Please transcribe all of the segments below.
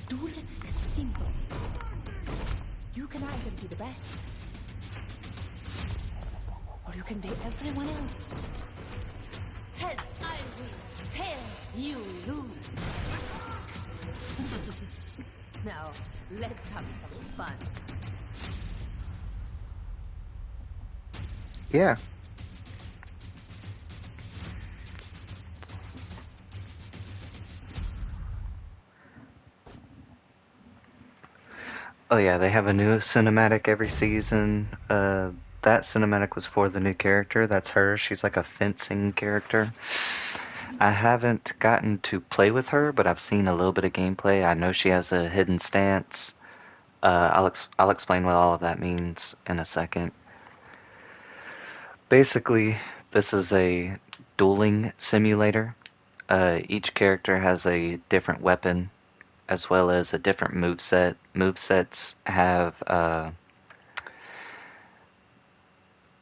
Duel is simple. You can either be the best, or you can be everyone else. Heads, I win. Tails, you lose. Now, let's have some fun. Yeah. Oh yeah, they have a new cinematic every season. That cinematic was for the new character. That's her. She's like a fencing character. I haven't gotten to play with her, but I've seen a little bit of gameplay. I know she has a hidden stance. I'll explain what all of that means in a second. Basically, this is a dueling simulator. Each character has a different weapon as well as a different move set. Move sets have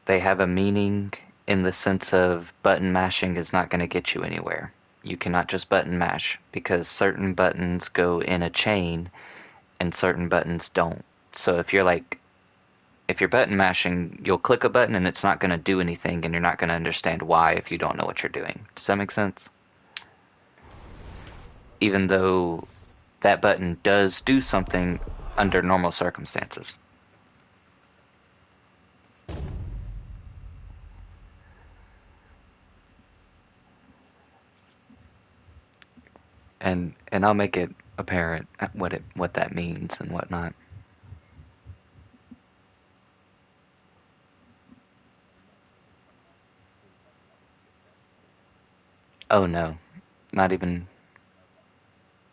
they have a meaning in the sense of button mashing is not going to get you anywhere. You cannot just button mash because certain buttons go in a chain and certain buttons don't. So if you're button mashing, you'll click a button and it's not going to do anything and you're not going to understand why if you don't know what you're doing. Does that make sense? Even though that button does do something under normal circumstances. And I'll make it apparent what that means and whatnot. Oh no, not even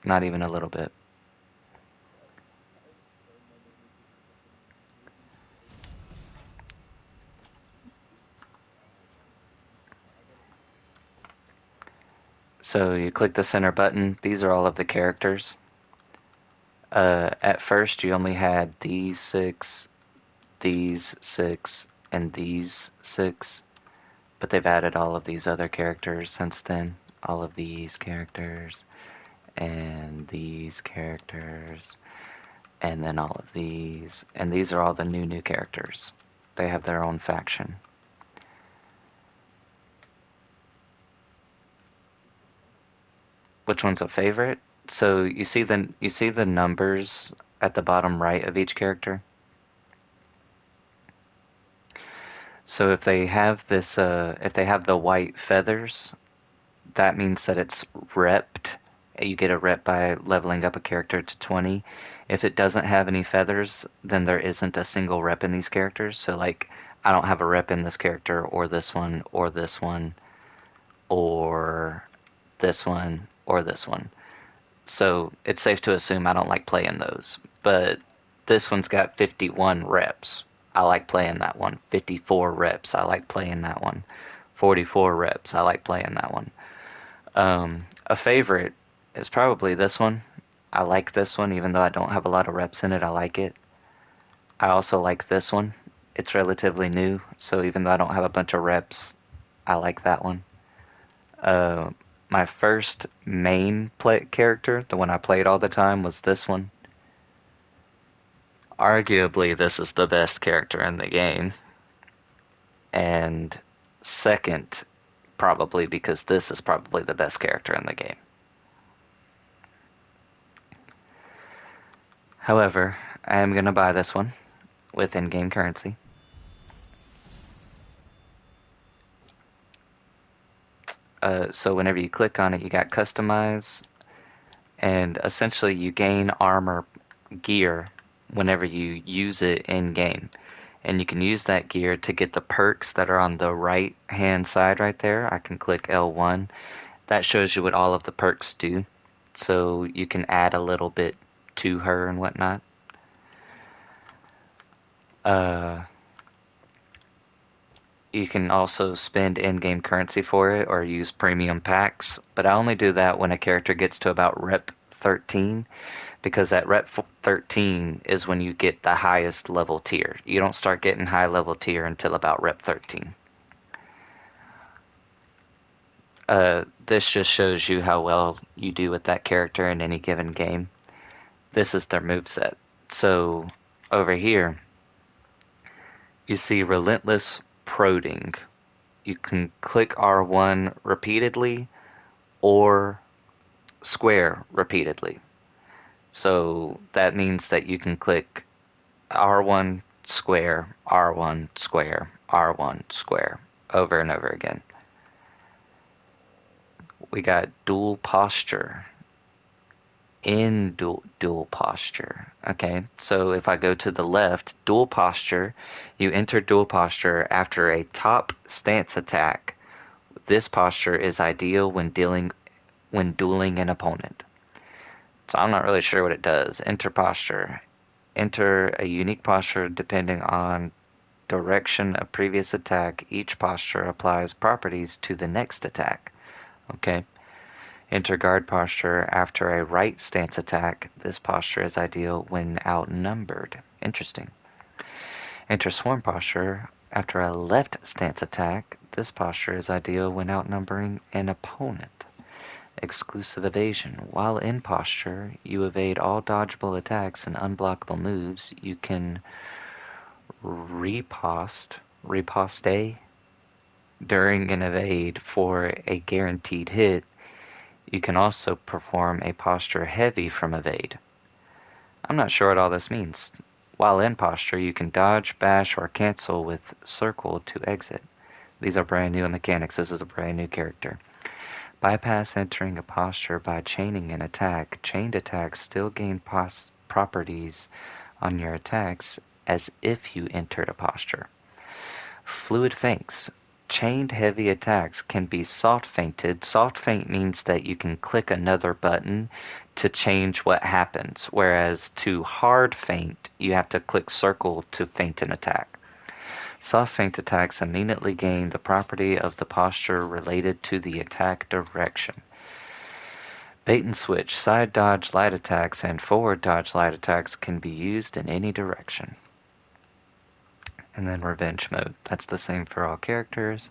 not even a little bit. So you click the center button. These are all of the characters. At first, you only had these six, and these six, but they've added all of these other characters since then. All of these characters, and these characters, and then all of these. And these are all the new characters. They have their own faction. Which one's a favorite? So you see the numbers at the bottom right of each character. So if they have the white feathers, that means that it's repped. You get a rep by leveling up a character to 20. If it doesn't have any feathers, then there isn't a single rep in these characters. So like I don't have a rep in this character or this one or this one or this one or this one. So it's safe to assume I don't like playing those. But this one's got 51 reps. I like playing that one. 54 reps. I like playing that one. 44 reps. I like playing that one. A favorite is probably this one. I like this one, even though I don't have a lot of reps in it. I like it. I also like this one. It's relatively new, so even though I don't have a bunch of reps, I like that one. Uh, my first main play character, the one I played all the time, was this one. Arguably, this is the best character in the game. And second, probably because this is probably the best character in the game. However, I am going to buy this one with in-game currency. So whenever you click on it, you got customize, and essentially you gain armor gear whenever you use it in game. And you can use that gear to get the perks that are on the right hand side right there. I can click L1. That shows you what all of the perks do. So you can add a little bit to her and whatnot. You can also spend in-game currency for it or use premium packs, but I only do that when a character gets to about rep 13, because at rep 13 is when you get the highest level tier. You don't start getting high level tier until about rep 13. This just shows you how well you do with that character in any given game. This is their moveset. So over here, you see Relentless Prodding. You can click R1 repeatedly or square repeatedly. So that means that you can click R1 square, R1 square, R1 square over and over again. We got dual posture. In dual posture. Okay, so if I go to the left, dual posture, you enter dual posture after a top stance attack. This posture is ideal when dueling an opponent. So I'm not really sure what it does. Enter posture. Enter a unique posture depending on direction of previous attack. Each posture applies properties to the next attack. Okay. Enter guard posture after a right stance attack. This posture is ideal when outnumbered. Interesting. Enter swarm posture after a left stance attack. This posture is ideal when outnumbering an opponent. Exclusive evasion. While in posture, you evade all dodgeable attacks and unblockable moves. You can riposte during an evade for a guaranteed hit. You can also perform a posture heavy from evade. I'm not sure what all this means. While in posture, you can dodge, bash, or cancel with circle to exit. These are brand new mechanics. This is a brand new character. Bypass entering a posture by chaining an attack. Chained attacks still gain properties on your attacks as if you entered a posture. Fluid feints. Chained heavy attacks can be soft feinted. Soft feint means that you can click another button to change what happens, whereas to hard feint, you have to click circle to feint an attack. Soft feint attacks immediately gain the property of the posture related to the attack direction. Bait and switch. Side dodge light attacks and forward dodge light attacks can be used in any direction. And then revenge mode. That's the same for all characters.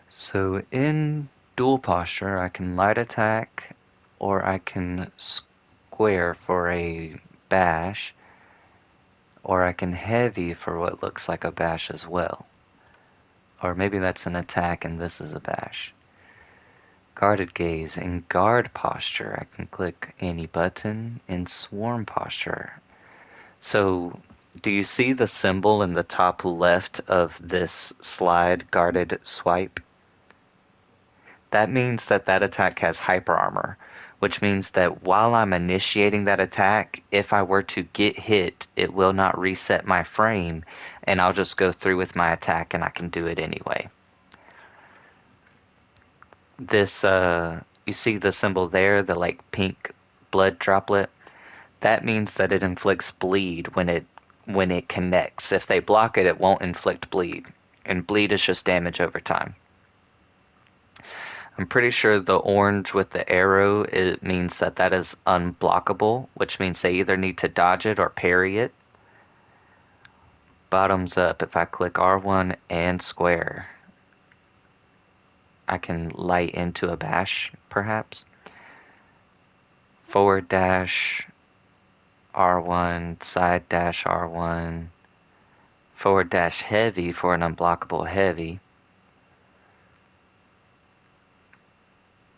So in dual posture, I can light attack or I can square for a bash, or I can heavy for what looks like a bash as well. Or maybe that's an attack and this is a bash. Guarded gaze. In guard posture, I can click any button. In swarm posture. So do you see the symbol in the top left of this slide, guarded swipe? That means that that attack has hyper armor, which means that while I'm initiating that attack, if I were to get hit, it will not reset my frame, and I'll just go through with my attack and I can do it anyway. This, you see the symbol there, the like pink blood droplet? That means that it inflicts bleed when it connects. If they block it, it won't inflict bleed. And bleed is just damage over time. I'm pretty sure the orange with the arrow, it means that that is unblockable, which means they either need to dodge it or parry it. Bottoms up, if I click R1 and square, I can light into a bash, perhaps. Forward dash, R1, side dash R1, forward dash heavy for an unblockable heavy.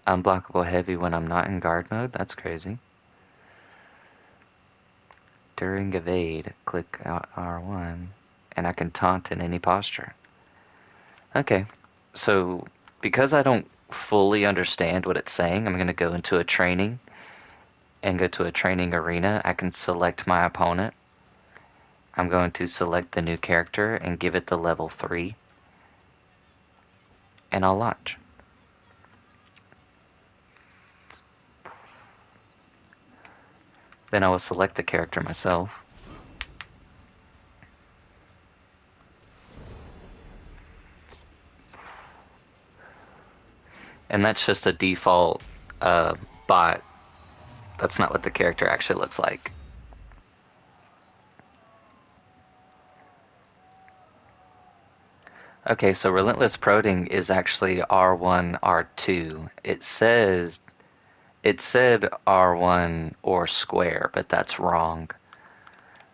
Unblockable heavy when I'm not in guard mode, that's crazy. During evade, click R1, and I can taunt in any posture. Okay, so because I don't fully understand what it's saying, I'm going to go into a training and go to a training arena. I can select my opponent. I'm going to select the new character and give it the level 3. And I'll launch. Then I will select the character myself. And that's just a default bot. That's not what the character actually looks like. Okay, so Relentless Prodding is actually R1, R2. It said R1 or square, but that's wrong.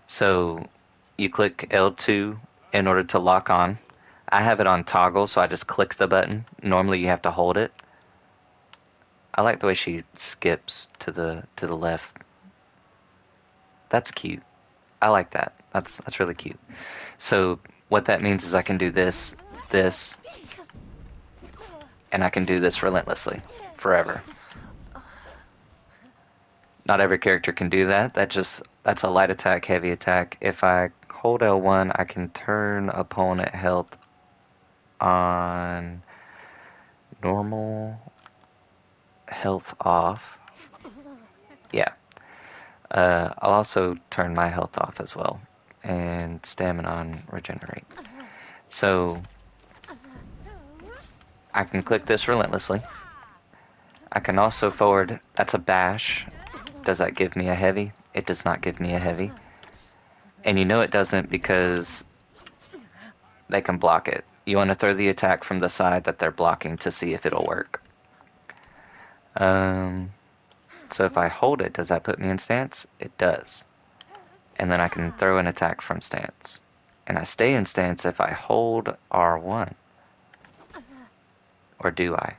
So you click L2 in order to lock on. I have it on toggle, so I just click the button. Normally you have to hold it. I like the way she skips to the left. That's cute. I like that. That's really cute. So what that means is I can do this, this, and I can do this relentlessly, forever. Not every character can do that. That's a light attack, heavy attack. If I hold L1, I can turn opponent health on normal, health off. Yeah. I'll also turn my health off as well, and stamina on regenerate. So I can click this relentlessly. I can also forward. That's a bash. Does that give me a heavy? It does not give me a heavy. And you know it doesn't because they can block it. You want to throw the attack from the side that they're blocking to see if it'll work. So if I hold it, does that put me in stance? It does. And then I can throw an attack from stance. And I stay in stance if I hold R1. Or do I?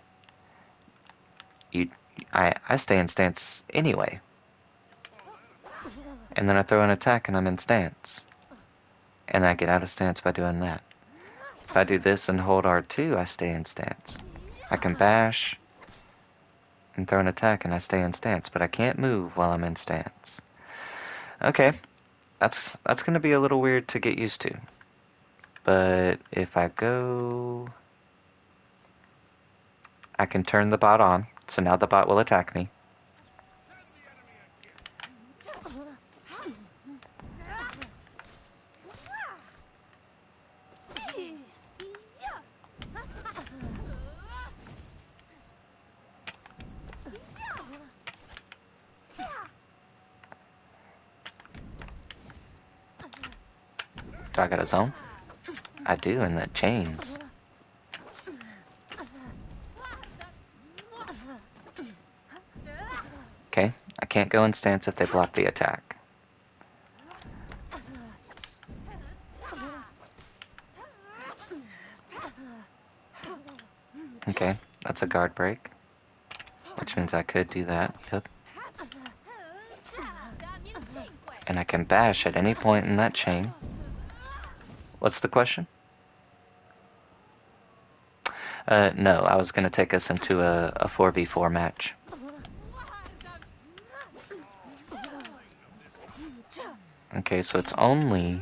I stay in stance anyway. And then I throw an attack and I'm in stance. And I get out of stance by doing that. If I do this and hold R2, I stay in stance. I can bash and throw an attack and I stay in stance, but I can't move while I'm in stance. Okay, that's going to be a little weird to get used to. But if I go... I can turn the bot on, so now the bot will attack me. Do I got a zone? I do, in the chains. Okay, I can't go in stance if they block the attack. Okay, that's a guard break, which means I could do that. Yep. And I can bash at any point in that chain. What's the question? No, I was going to take us into a 4v4 match. Okay, so it's only...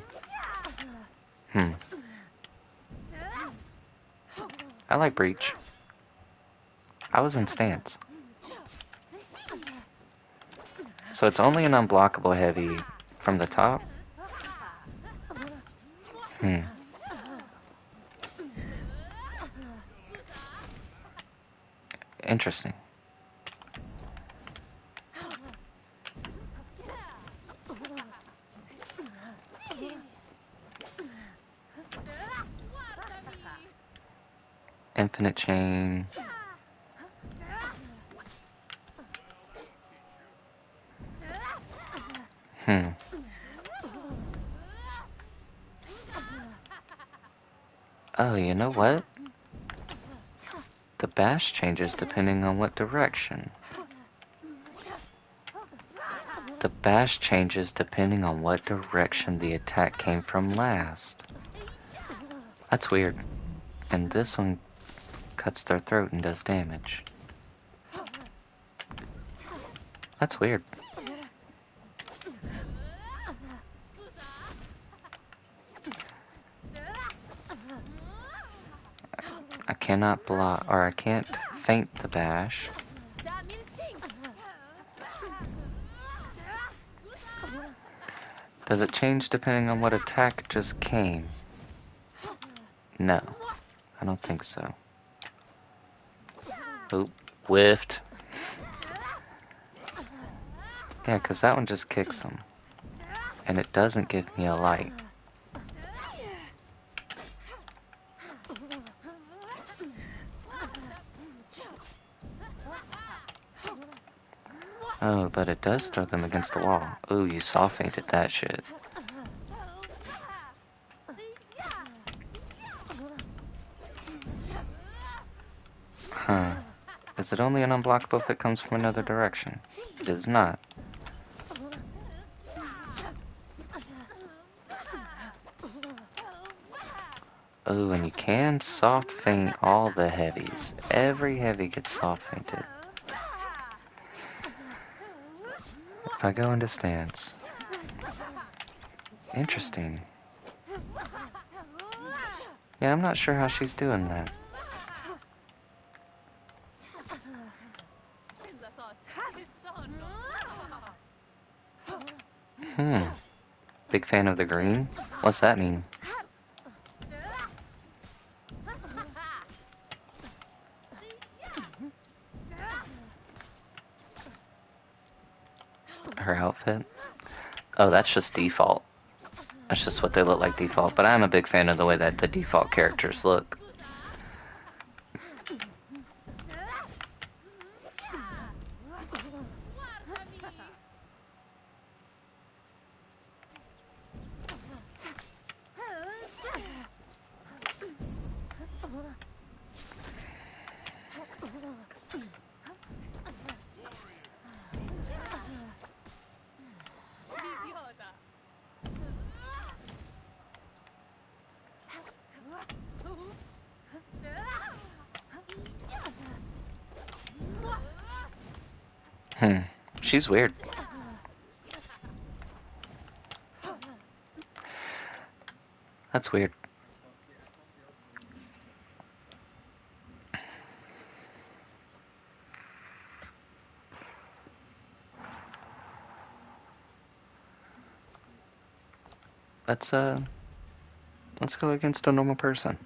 I like Breach. I was in stance. So it's only an unblockable heavy from the top? Interesting. Infinite chain. Oh, you know what? The bash changes depending on what direction. The bash changes depending on what direction the attack came from last. That's weird. And this one cuts their throat and does damage. That's weird. I cannot block, or I can't feint the bash. Does it change depending on what attack just came? No, I don't think so. Oop, whiffed. Yeah, because that one just kicks him. And it doesn't give me a light. Oh, but it does throw them against the wall. Ooh, you saw fainted that shit. Huh. Is it only an unblockable if it comes from another direction? It is not. Oh, and you can soft feint all the heavies. Every heavy gets soft feinted. If I go into stance. Interesting. Yeah, I'm not sure how she's doing that. Big fan of the green? What's that mean? Her outfit? Oh, that's just default. That's just what they look like default, but I'm a big fan of the way that the default characters look. She's weird. That's weird. Let's go against a normal person.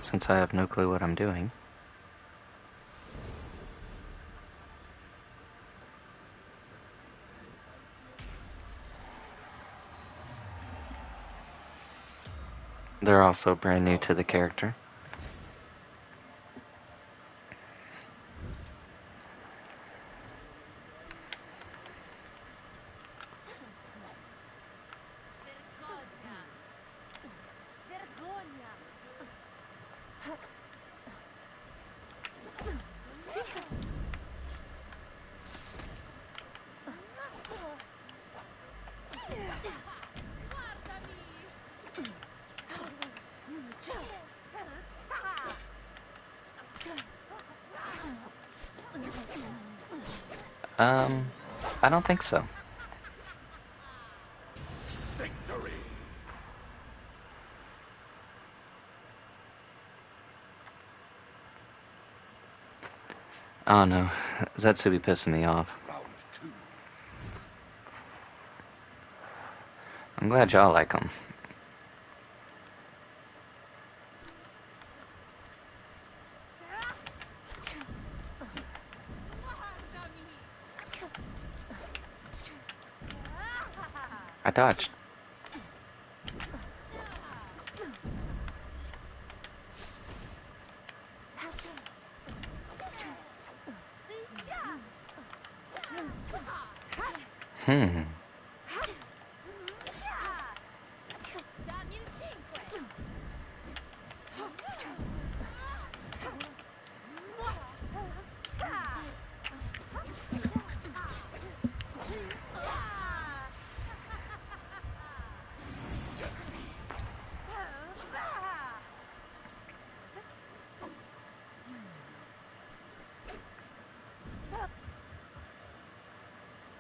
Since I have no clue what I'm doing. They're also brand new to the character. I don't think so. Victory. Oh no, Zetsubi pissing me off. Round two. I'm glad y'all like him. I dodged.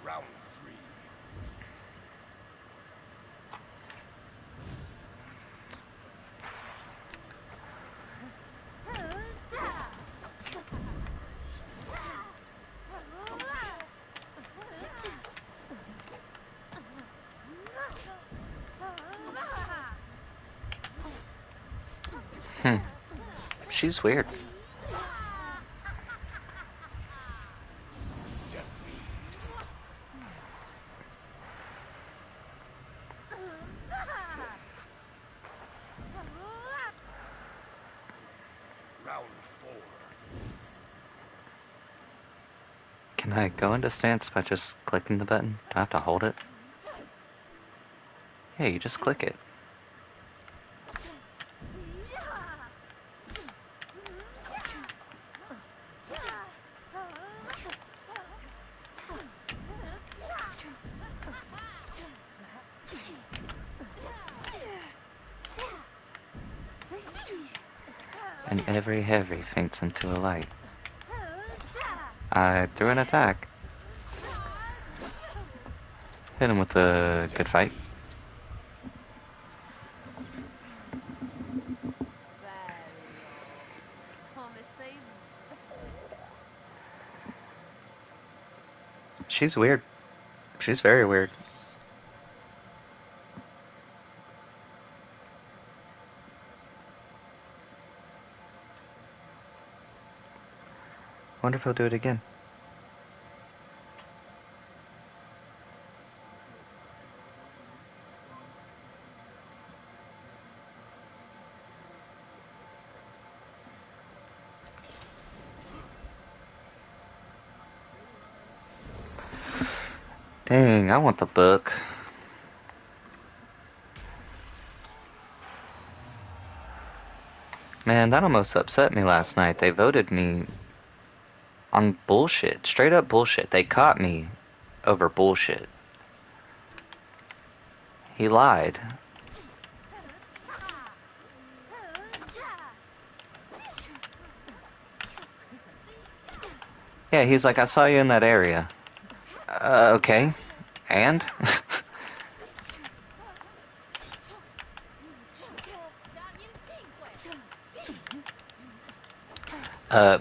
Round three. She's weird. Can I go into stance by just clicking the button? Do I have to hold it? Yeah, you just click it. And every heavy faints into a light. I threw an attack. Hit him with a good fight. She's weird. She's very weird. Wonder if he'll do it again. Dang, I want the book. Man, that almost upset me last night. They voted me on bullshit. Straight up bullshit. They caught me over bullshit. He lied. Yeah, he's like, I saw you in that area. Okay. And?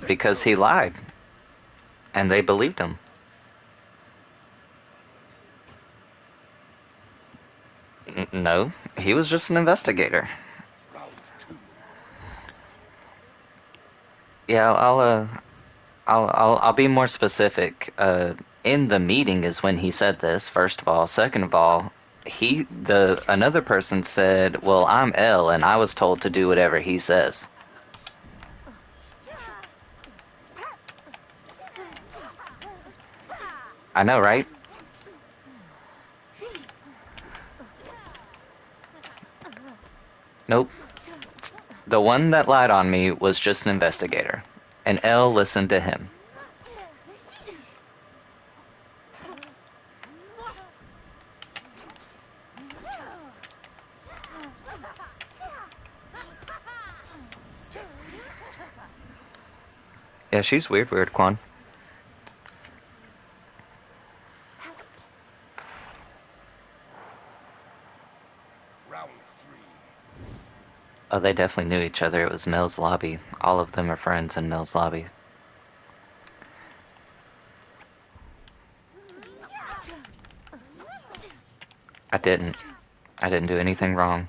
Because he lied. And they believed him. No, he was just an investigator. Yeah, I'll be more specific. In the meeting is when he said this, first of all. Second of all, another person said, well, I'm L and I was told to do whatever he says. I know, right? Nope. The one that lied on me was just an investigator. And L listened to him. Yeah, she's weird, Quan. Oh, they definitely knew each other. It was Mel's lobby. All of them are friends in Mel's lobby. I didn't. I didn't do anything wrong.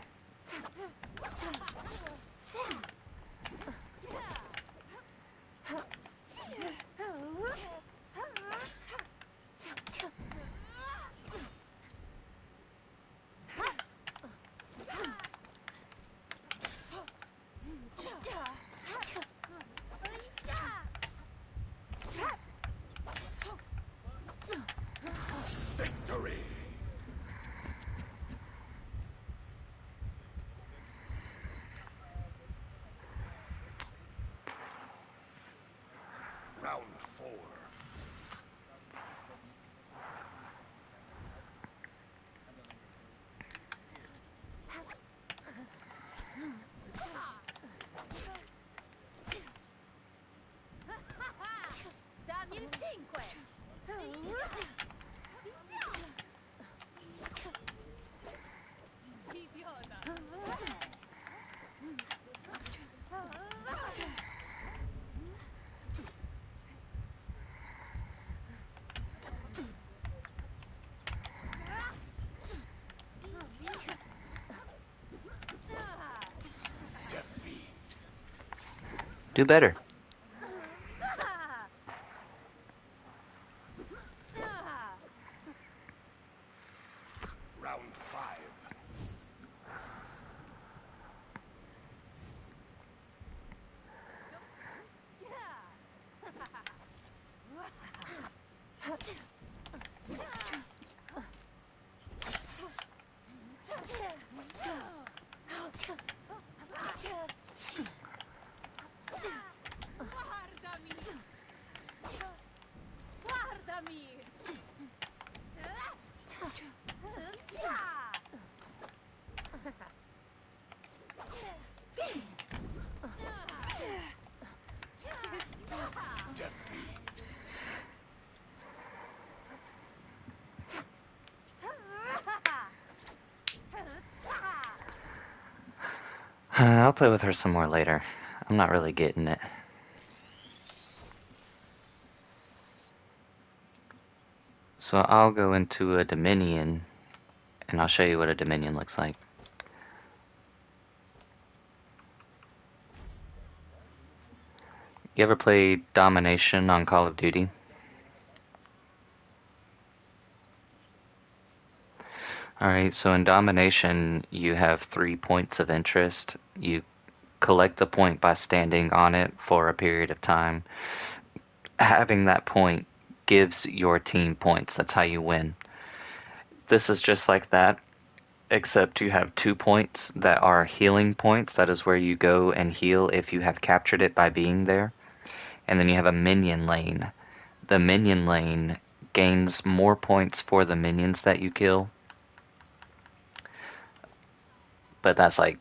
Do better. I'll play with her some more later. I'm not really getting it. So I'll go into a Dominion, and I'll show you what a Dominion looks like. You ever play Domination on Call of Duty? Alright, so in Domination, you have 3 points of interest. You collect the point by standing on it for a period of time. Having that point gives your team points. That's how you win. This is just like that, except you have 2 points that are healing points. That is where you go and heal if you have captured it by being there. And then you have a minion lane. The minion lane gains more points for the minions that you kill. But that's like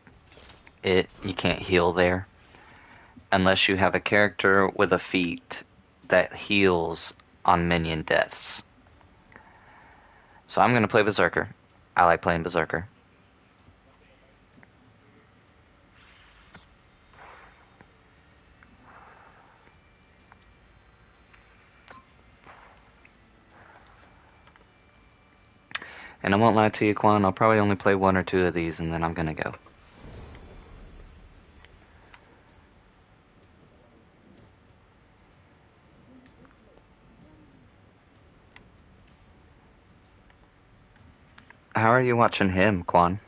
it. You can't heal there. Unless you have a character with a feat that heals on minion deaths. So I'm going to play Berserker. I like playing Berserker. And I won't lie to you, Quan, I'll probably only play 1 or 2 of these and then I'm going to go. How are you watching him, Quan?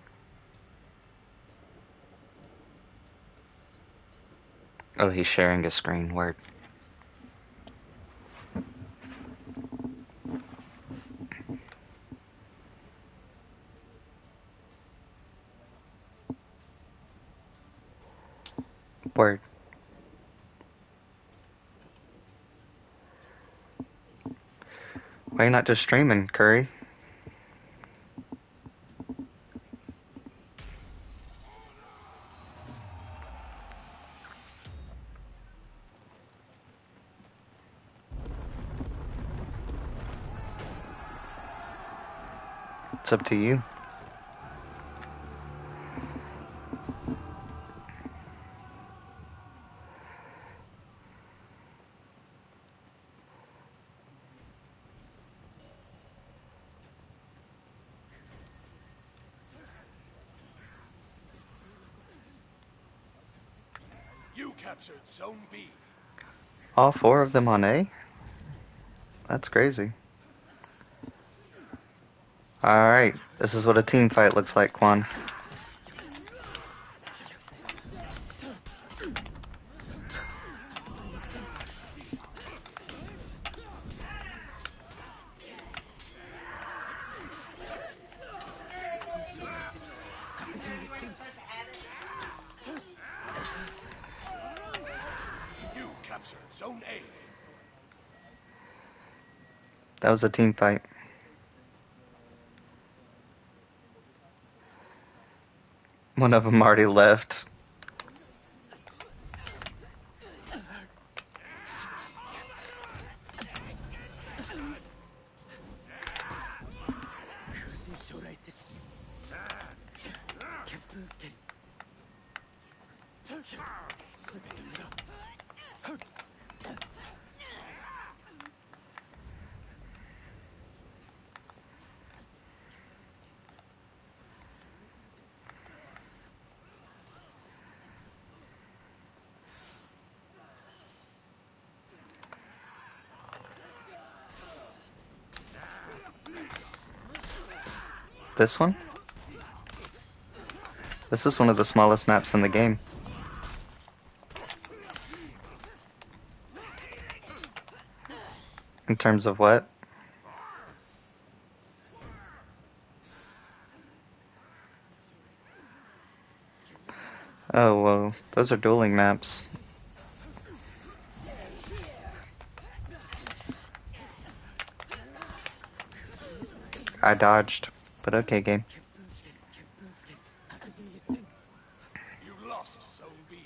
Oh, he's sharing a screen. Word. Word. Why are you not just streaming, Curry? It's up to you. You captured Zone B. All 4 of them on A? That's crazy. Alright, this is what a team fight looks like, Quan. You captured Zone A. That was a team fight. One of them already left. This one? This is one of the smallest maps in the game. In terms of what? Oh, well, those are dueling maps. I dodged, but okay, game. You lost Zone B.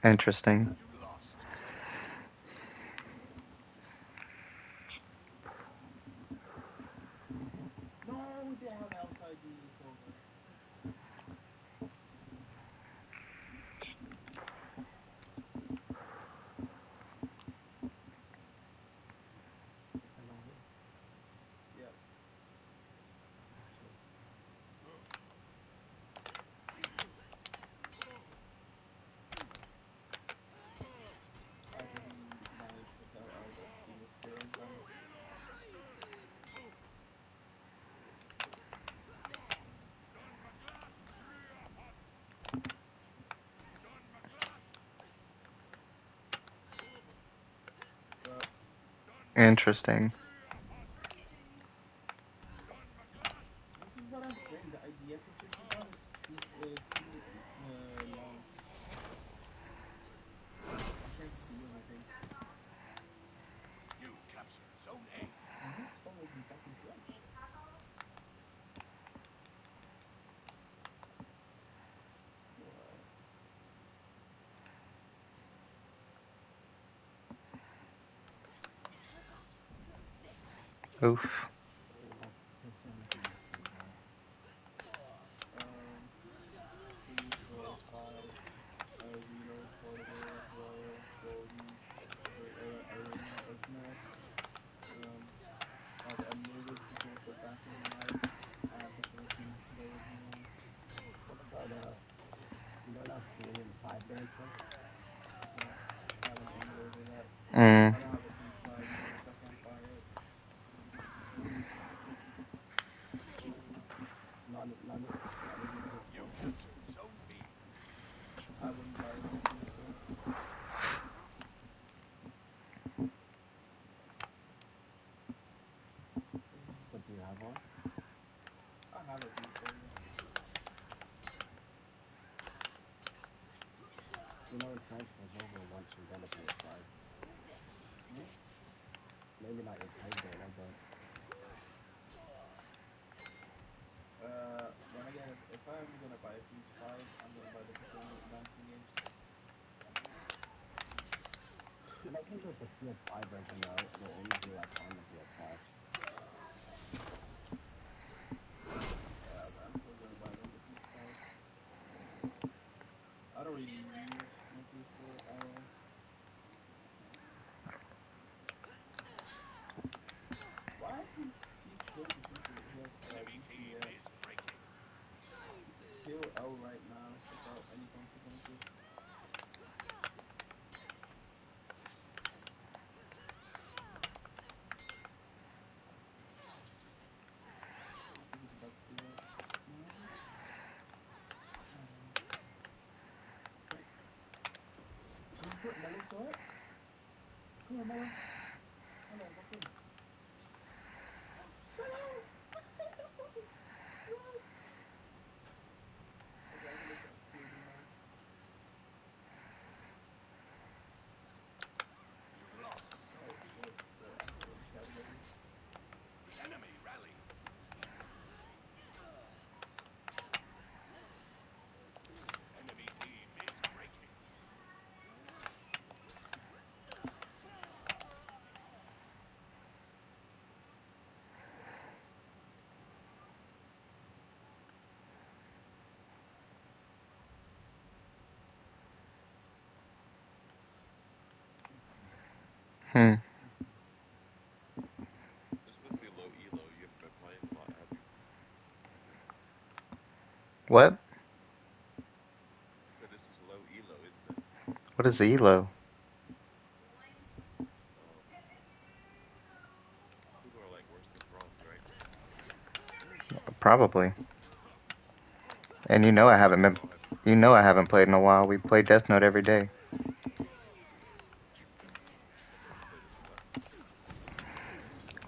Interesting. You lost Zone A. No, they have outside the silver. Yep. After he managed to tell us that he was killing them. But Interesting. this is what I'm saying. The IDS of 51 is too long. I can't do anything. You captured Zone A. And this phone is in fucking clutch. What? Oof. Um, 3, 4, 5. Zero, Portable, Royal, Golden, Arena, Ultimate. I have Unlimited Sequence for Fashion Life. I have the 14 the original. What about you don't have 3 and 5 branches? No, I haven't emulated that. Mm. I don't have a PS5 either, so I can't buy it. Not even You PS4. captured Zone B. I wouldn't buy it on PS4. But do you have one? I have a PS4, yeah. You know, it transfers over once you get a PS5. Hmm? Maybe not your play data, but When I get it, if I'm gonna buy a PS5, I'm gonna buy the performance enhancing games. you know, because with the PS5 version, though, it'll only be like on the PS5. Yeah, but I'm still gonna buy it on the PS5. I don't really use my PS4 at all. Why do he kill the people? He has Enemy team DPS. is breaking. Kill L right now without any consequences. I think he's about to do that. No. Wait. Can you put Mellow Sword? Come here, Mellow. Mellow, walk in. Mellow! Okay, I can look at creating now. You lost Zone Oh B. shit, they're activating categories. The enemy rallied. Enemy team is breaking. Hmm. This must be low elo. You haven't been playing a lot, have you? What? So this is low elo, isn't it? What is Elo? People are like worse than bronze, right? Probably. And you know I haven't been. Oh, have you? You know I haven't played in a while. We play Death Note every day. I've never played it too much.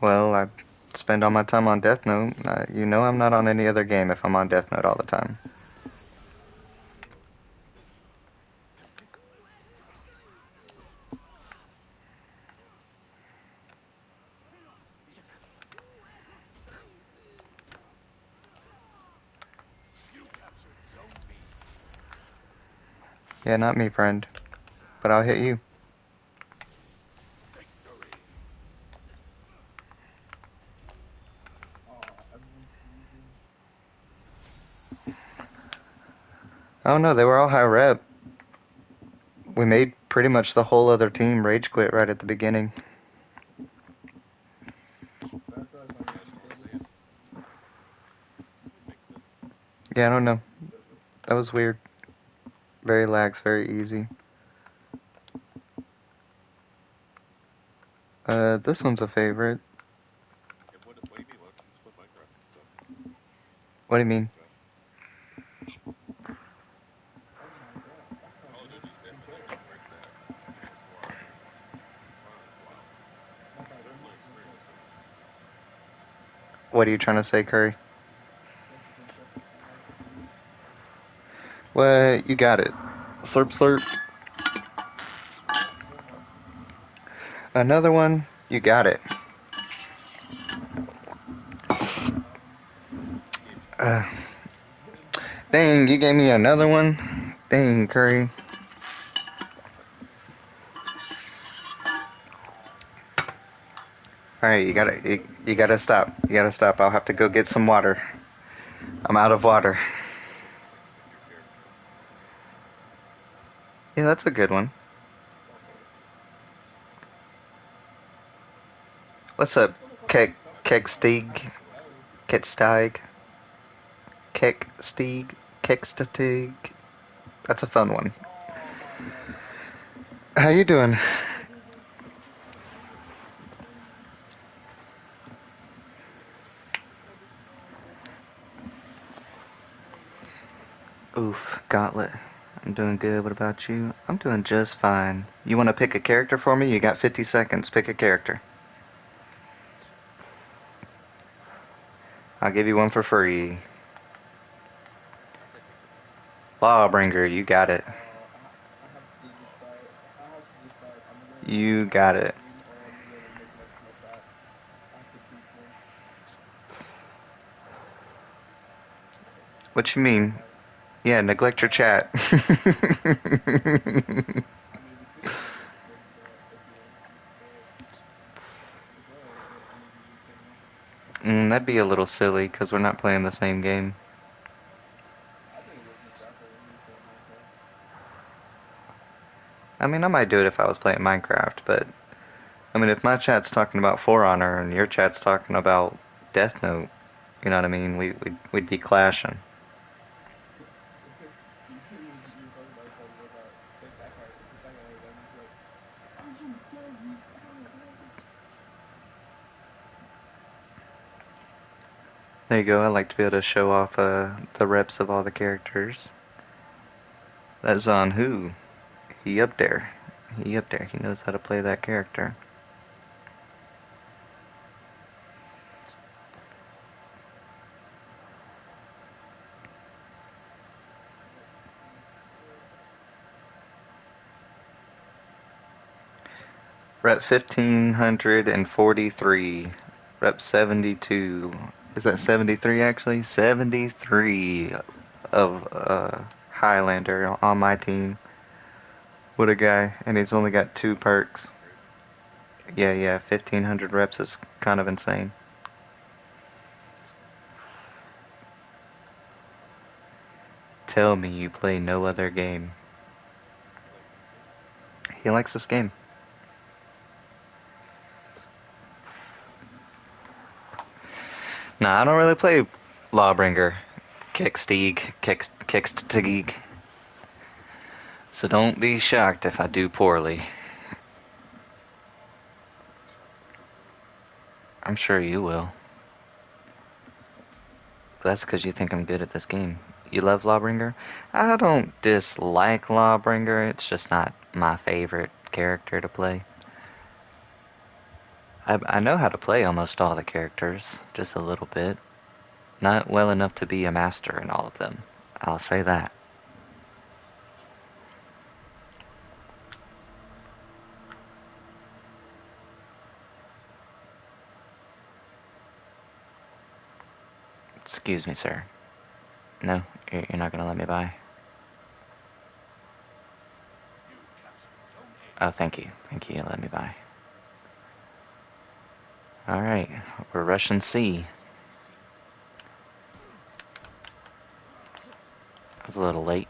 Well, I spend all my time on Death Note. You know I'm not on any other game if I'm on Death Note all the time. You captured Zone B. Yeah, not me, friend. but I'll hit you. Victory. Everyone's losing. Oh no, they were all high rep. We made pretty much the whole other team rage quit right at the beginning. But I feel like my Yeah, team that's what I'm did it. saying. It makes sense. Yeah, I don't know. That was weird. Very lax, very easy. This one's a favorite. Yeah, what do you mean? Why don't you just play Minecraft and stuff? What do you mean? Josh? Oh my god. Oh no, just definitely know where it's at. That's why. Fine. Wow. My bad. There's no One sec. experience, huh? What are you trying to say, Curry? That's one second. I have to do. Well, you got it. Slurp, slurp. What? One more. Another one. You got it. Um. He gave you two. Uh, dang, you gave me another one. Dang, Curry. All right, you gotta stop. You gotta stop. I'll have to go get some water. I'm out of water. Pick your character. Yeah, that's a good one. What's up, Kek Keksteig? Ketsteig? Keksteig? Keksteig? That's a fun one. Oh my god. I have to. How you doing? Oof, Gauntlet. I'm doing good. What about you? I'm doing just fine. You want to pick a character for me? You got 50 seconds. Pick a character. I'll give you one for free. I say pick something. Lawbringer, you got it. I have to decide. I have to decide. I'm gonna You have got to it. stream or I'm gonna make my chat. I have to choose one. What you I'm gonna mean? decide. Yeah, neglect your chat. I mean, we could do neglect the chat if you want to, but as well as get energy return. That'd be a little silly because we're not playing the same game. I think World of Craft or energy return Minecraft. I mean, I might do it if I was playing Minecraft, but I mean, if my chat's talking about For Honor and your chat's talking about Death Note, you know what I mean? We'd be clashing. You were talking about something about pick that guy, and he's like, I just killed you. There you go. I like to be able to show off the reps of all the characters. That's on who? He up there. He up there. He knows how to play that character. Rep 1543. Rep 72. Is that 73 actually? 73 of Highlander on my team. What a guy. And he's only got 2 perks. Crazy. Yeah, 1500 reps is kind of insane. Tell me you play no other game. He likes this game. He likes this game. Nah, I don't really play Lawbringer. Kicksteeg. So don't be shocked if I do poorly. I'm sure you will. But that's because you think I'm good at this game. You love Lawbringer? I don't dislike Lawbringer, it's just not my favorite character to play. I know how to play almost all the characters, just a little bit. Not well enough to be a master in all of them. I'll say that. Excuse me, sir. No, you're not gonna let me by. You captured Zone Oh, thank you. Thank you. Let me by. Alright, we're rushing C. I was a little late.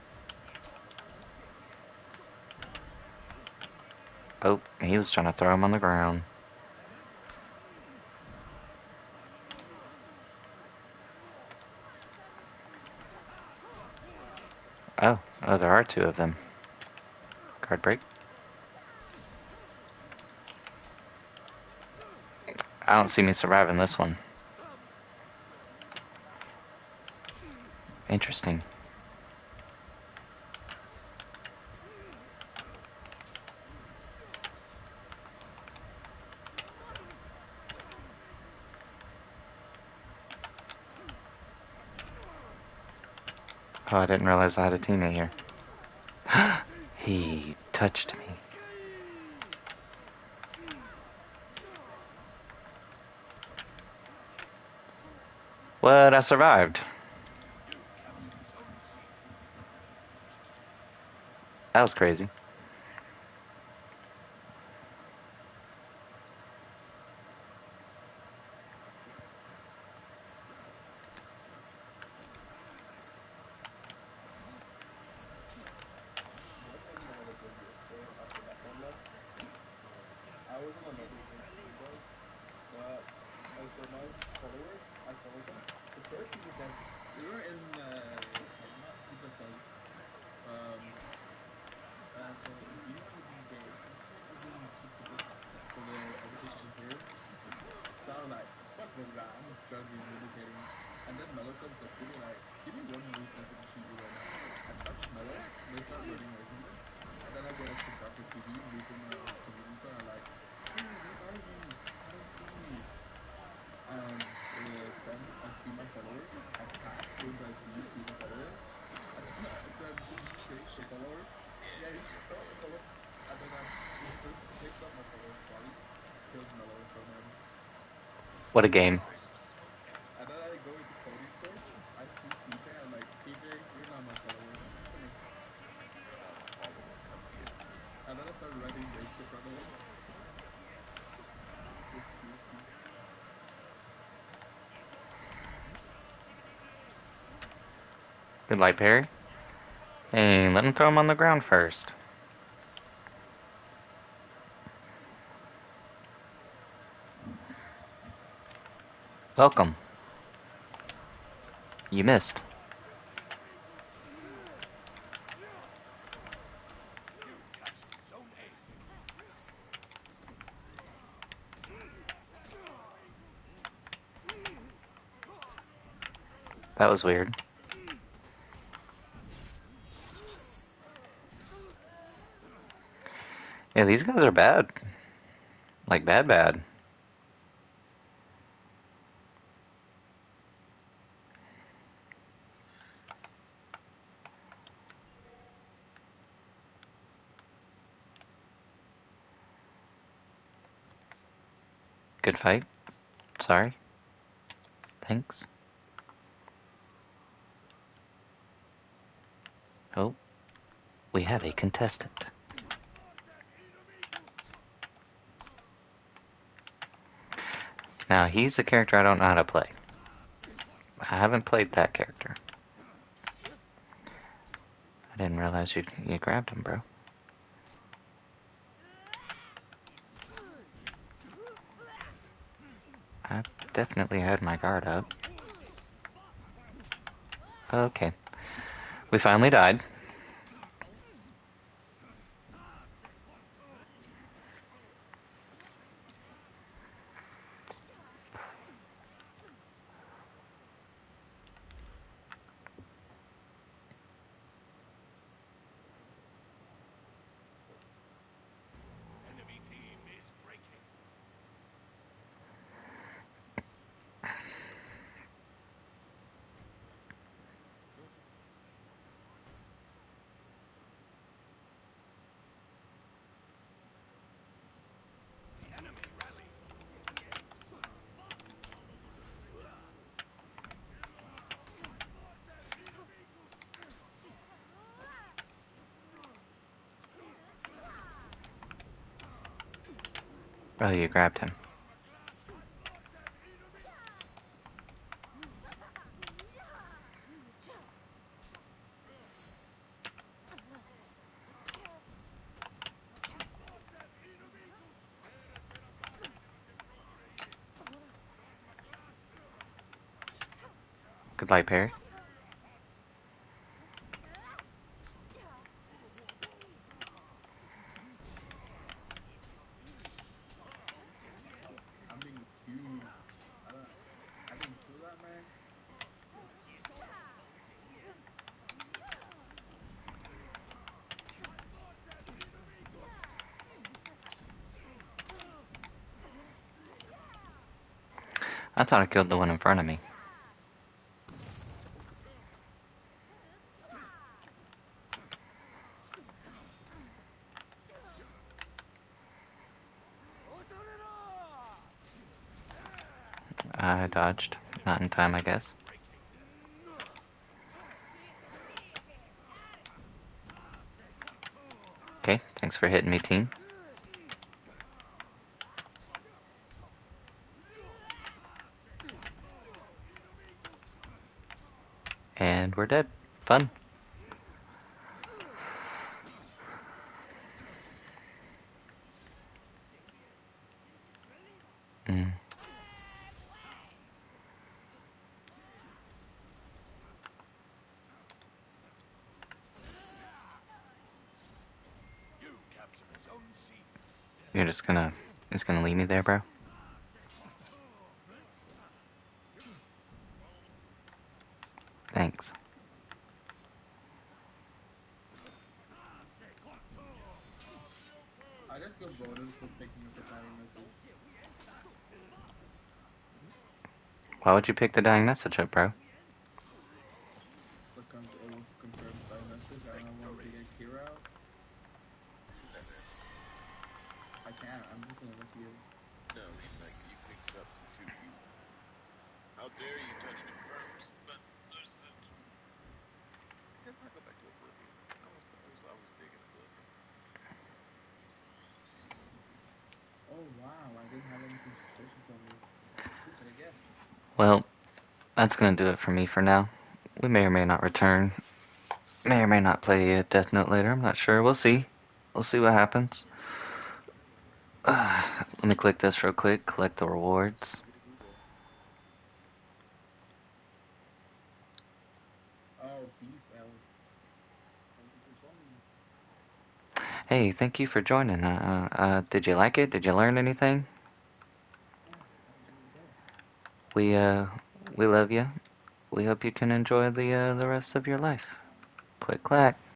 Oh, he was trying to throw him on the ground. Oh, there are two of them. Card break. I don't see me surviving this one. Interesting. Oh, I didn't realize I had a teammate here. He touched me. What? I survived. That was crazy. What I know what I did yesterday after that one left, I was on another game too, bro. But so my followers, I followed them. The first he just like we were in Magma. He just like um so we wouldn't go. We didn't keep the book so the everything was here. So I was like, fuck this guy. I'm just gonna be meditating. And then Mello comes up to me like, give me one weakness and shoot you right now. I touch Mello. They start running away from me. And then I get a Shinkaku TV, looping around Kaminuka. I'm like, dude, revive me. I don't see you. And then I see my followers. I tap once I see my followers. And then did you say show followers? Yeah, he showed the followers. And then I just picked up my follower's body, killed Mello in front of him. What a game. And then I go into Cody's store. I see CJ. I'm like, CJ, you're not my follower. Come here. And then I started writing race in front of him. Just goofy. Good light, Perry. Hey, let him throw him on the ground first. Welcome. You missed. You captured Zone A. That was weird. Yeah, these guys are bad. Like, bad, bad. Good fight. Sorry. Thanks. Oh. We have a contestant. Now, he's a character I don't know how to play. I haven't played that character. I didn't realize you grabbed him, bro. I definitely had my guard up. Okay. We finally died. Enemy team is breaking. Oh, you grabbed him. Goodbye, Perry. I'm being huge. I didn't kill that man. I thought I killed the one in front of me. I dodged. Not in time, I guess. Okay, thanks for hitting me, team. And we're dead. Fun. Mm. You captured Zone C. You're just gonna leave me there, bro? Thanks. I just got voted for picking up the dying message. Why would you pick the dying message up, bro? But it was confirmed by message. I don't want to get Kira out. Do that then. I can't. I'm just gonna let you. No, I mean, like, you picked it up to shoot you. How dare you touch confirms message? Let's not go back to Oblivion. I was digging Oblivion. Oh wow! I didn't have anything suspicious on me. Who could have guessed? Well, that's gonna do it for me for now. We may or may not return. May or may not play Death Note later. I'm not sure. We'll see. We'll see what happens. Let me click this real quick. Collect the rewards. Oh, beef L. Thank you for joining. Hey, thank you for joining. Did you like it? Did you learn anything? Yeah, that was really good. We love you. We hope you can enjoy the rest of your life. Click clack.